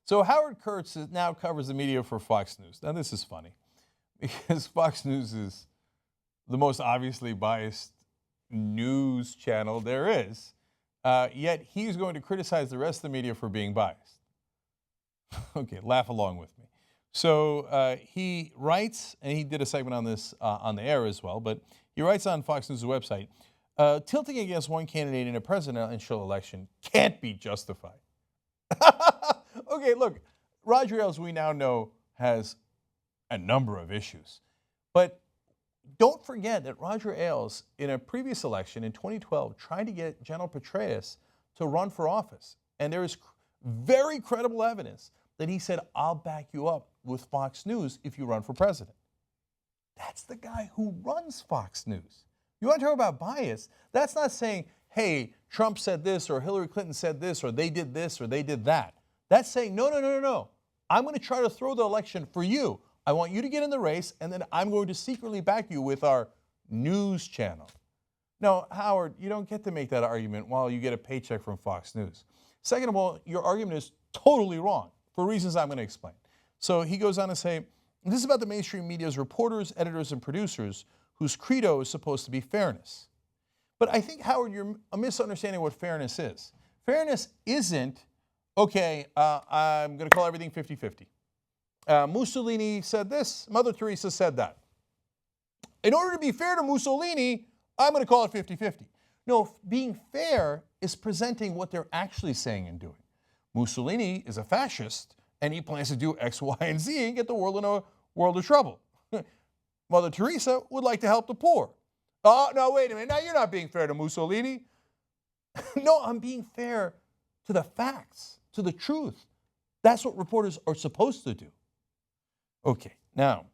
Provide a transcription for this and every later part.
So Howard Kurtz now covers the media for Fox News. Now this is funny because Fox News is the most obviously biased news channel there is, yet he's going to criticize the rest of the media for being biased. Okay, laugh along with me. So he writes, and he did a segment on this on the air as well, but he writes on Fox News' website, tilting against one candidate in a presidential election can't be justified. Okay, look, Roger Ailes, we now know, has a number of issues. But don't forget that Roger Ailes, in a previous election in 2012, tried to get General Petraeus to run for office. And there is very credible evidence that he said, I'll back you up with Fox News if you run for president. That's the guy who runs Fox News. You want to talk about bias? That's not saying, hey, Trump said this, or Hillary Clinton said this, or they did this, or they did that. That's saying, no. I'm going to try to throw the election for you. I want you to get in the race, and then I'm going to secretly back you with our news channel. No, Howard, you don't get to make that argument while you get a paycheck from Fox News. Second of all, your argument is totally wrong for reasons I'm going to explain. So he goes on to say, this is about the mainstream media's reporters, editors, and producers whose credo is supposed to be fairness. But I think, Howard, you're misunderstanding what fairness is. Fairness isn't, okay, I'm going to call everything 50-50. Mussolini said this, Mother Teresa said that. In order to be fair to Mussolini, I'm going to call it 50-50. No, being fair is presenting what they're actually saying and doing. Mussolini is a fascist, and he plans to do X, Y, and Z and get the world in a world of trouble. Mother Teresa would like to help the poor. Oh, no, wait a minute. Now you're not being fair to Mussolini. No, I'm being fair to the facts, to the truth. That's what reporters are supposed to do. Okay, now,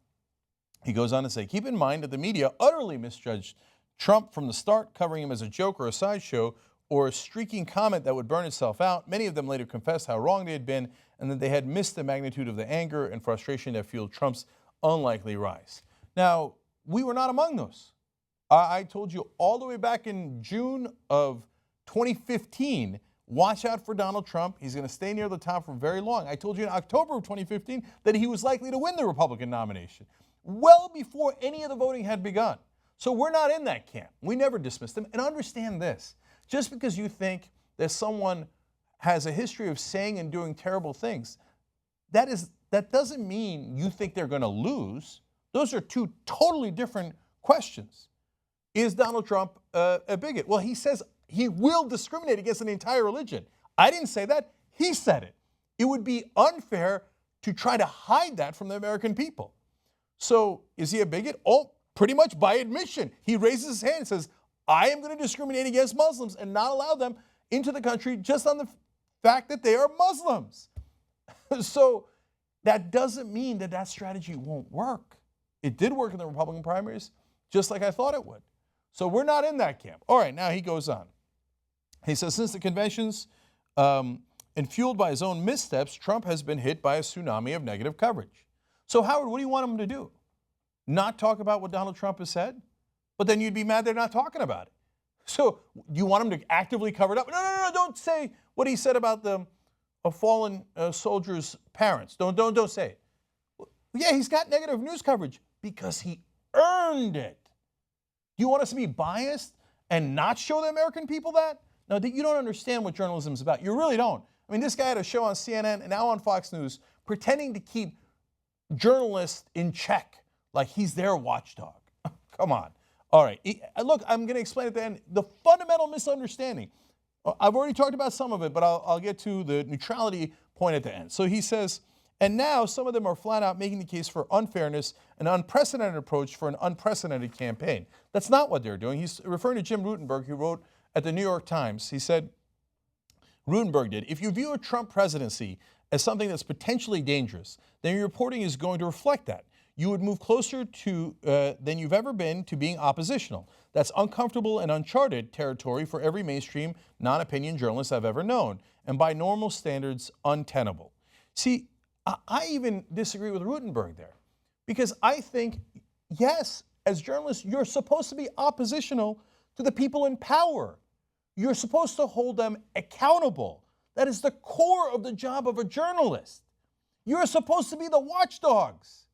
he goes on to say, keep in mind that the media utterly misjudged Trump from the start, covering him as a joke or a sideshow or a streaking comment that would burn itself out. Many of them later confessed how wrong they had been and that they had missed the magnitude of the anger and frustration that fueled Trump's unlikely rise. Now, we were not among those. I told you all the way back in June of 2015, watch out for Donald Trump. He's going to stay near the top for very long. I told you in October of 2015 that he was likely to win the Republican nomination, well before any of the voting had begun. So we're not in that camp. We never dismissed him. And understand this, just because you think that someone has a history of saying and doing terrible things, that doesn't mean you think they're going to lose. Those are two totally different questions. Is Donald Trump a bigot? Well, he says he will discriminate against an entire religion. I didn't say that. He said it. It would be unfair to try to hide that from the American people. So is he a bigot? Oh, pretty much by admission. He raises his hand and says, I am going to discriminate against Muslims and not allow them into the country just on the fact that they are Muslims. So that doesn't mean that that strategy won't work. It did work in the Republican primaries, just like I thought it would. So we're not in that camp. All right, now he goes on. He says, since the conventions and fueled by his own missteps, Trump has been hit by a tsunami of negative coverage. So Howard, what do you want him to do? Not talk about what Donald Trump has said? But then you'd be mad they're not talking about it. So do you want him to actively cover it up? No, don't say what he said about a fallen soldier's parents. Don't say it. Yeah, he's got negative news coverage because he earned it. Do you want us to be biased and not show the American people that? No, you don't understand what journalism is about. You really don't. I mean, this guy had a show on CNN and now on Fox News pretending to keep journalists in check like he's their watchdog. Come on. All right. Look, I'm going to explain at the end the fundamental misunderstanding. I've already talked about some of it, but I'll get to the neutrality point at the end. So he says, and now some of them are flat out making the case for unfairness, an unprecedented approach for an unprecedented campaign. That's not what they're doing. He's referring to Jim Rutenberg, who wrote at the New York Times. He said, Rutenberg did, if you view a Trump presidency as something that's potentially dangerous, then your reporting is going to reflect that. You would move closer to than you've ever been to being oppositional. That's uncomfortable and uncharted territory for every mainstream non-opinion journalist I've ever known, and by normal standards, untenable. See, I even disagree with Rutenberg there, because I think, yes, as journalists, you're supposed to be oppositional to the people in power. You're supposed to hold them accountable. That is the core of the job of a journalist. You're supposed to be the watchdogs.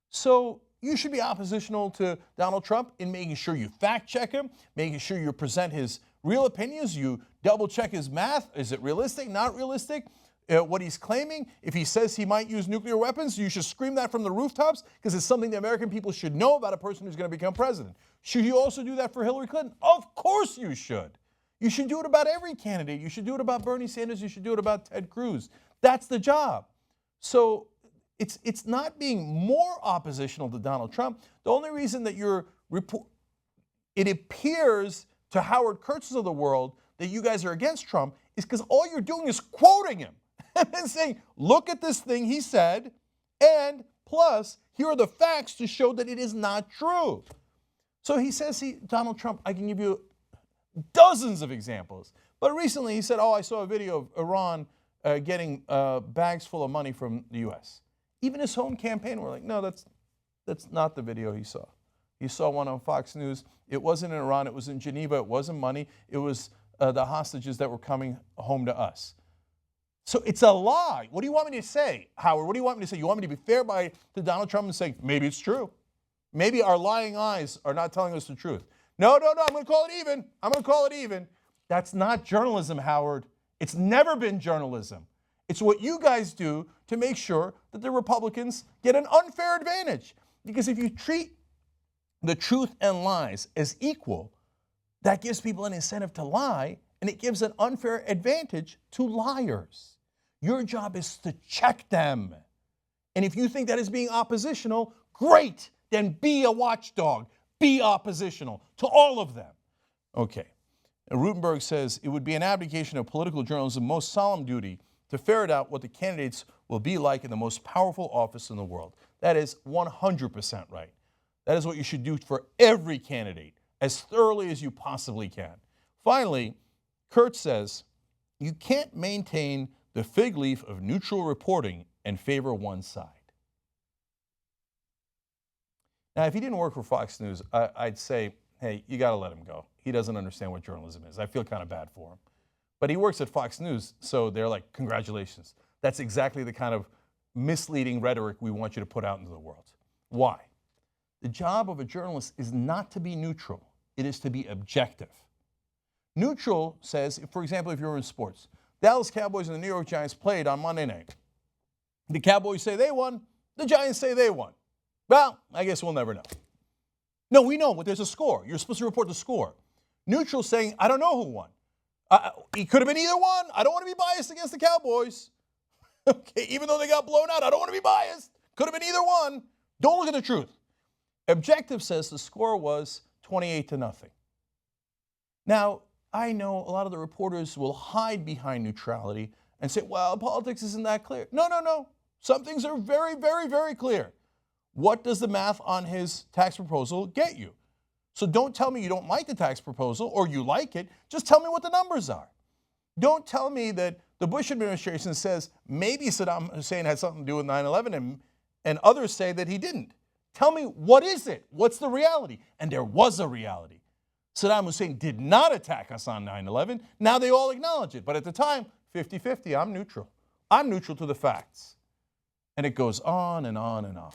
So you should be oppositional to Donald Trump in making sure you fact check him, making sure you present his real opinions, you double check his math. Is it realistic, not realistic? What he's claiming, if he says he might use nuclear weapons, you should scream that from the rooftops because it's something the American people should know about a person who's going to become president. Should you also do that for Hillary Clinton? Of course you should. You should do it about every candidate. You should do it about Bernie Sanders. You should do it about Ted Cruz. That's the job. So it's not being more oppositional to Donald Trump. The only reason that it appears to Howard Kurtz of the world that you guys are against Trump is because all you're doing is quoting him and then saying, look at this thing he said, and plus, here are the facts to show that it is not true. So he says, Donald Trump, I can give you dozens of examples. But recently he said, I saw a video of Iran getting bags full of money from the U.S. Even his home campaign were like, no, that's not the video he saw. He saw one on Fox News. It wasn't in Iran. It was in Geneva. It wasn't money. It was the hostages that were coming home to us. So it's a lie. What do you want me to say, Howard? What do you want me to say? You want me to be fair to Donald Trump and say, maybe it's true. Maybe our lying eyes are not telling us the truth. No, I'm going to call it even. I'm going to call it even. That's not journalism, Howard. It's never been journalism. It's what you guys do to make sure that the Republicans get an unfair advantage. Because if you treat the truth and lies as equal, that gives people an incentive to lie, and it gives an unfair advantage to liars. Your job is to check them. And if you think that is being oppositional, great, then be a watchdog. Be oppositional to all of them. Okay. Rutenberg says, it would be an abdication of political journalism's most solemn duty to ferret out what the candidates will be like in the most powerful office in the world. That is 100% right. That is what you should do for every candidate, as thoroughly as you possibly can. Finally, Kurtz says, you can't maintain the fig leaf of neutral reporting and favor one side. Now, if he didn't work for Fox News, I'd say, hey, you got to let him go. He doesn't understand what journalism is. I feel kind of bad for him. But he works at Fox News, so they're like, congratulations. That's exactly the kind of misleading rhetoric we want you to put out into the world. Why? The job of a journalist is not to be neutral. It is to be objective. Neutral says, for example, if you're in sports, Dallas Cowboys and the New York Giants played on Monday night. The Cowboys say they won. The Giants say they won. Well, I guess we'll never know. No, we know, but there's a score. You're supposed to report the score. Neutral saying, I don't know who won. It could have been either one. I don't want to be biased against the Cowboys. Okay, even though they got blown out, I don't want to be biased. Could have been either one. Don't look at the truth. Objective says the score was 28-0. Now, I know a lot of the reporters will hide behind neutrality and say, well, politics isn't that clear. No. Some things are very, very, very clear. What does the math on his tax proposal get you? So don't tell me you don't like the tax proposal or you like it. Just tell me what the numbers are. Don't tell me that the Bush administration says maybe Saddam Hussein had something to do with 9/11 and others say that he didn't. Tell me, what is it? What's the reality? And there was a reality. Saddam Hussein did not attack us on 9/11. Now they all acknowledge it. But at the time, 50-50, I'm neutral. I'm neutral to the facts. And it goes on and on and on.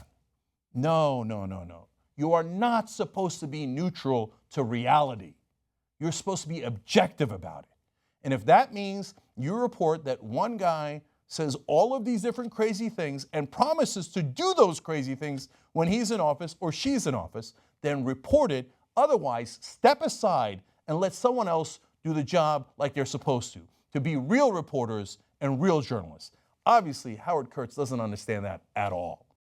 No. You are not supposed to be neutral to reality. You're supposed to be objective about it. And if that means you report that one guy says all of these different crazy things and promises to do those crazy things when he's in office or she's in office, then report it. Otherwise, step aside and let someone else do the job like they're supposed to be real reporters and real journalists. Obviously, Howard Kurtz doesn't understand that at all.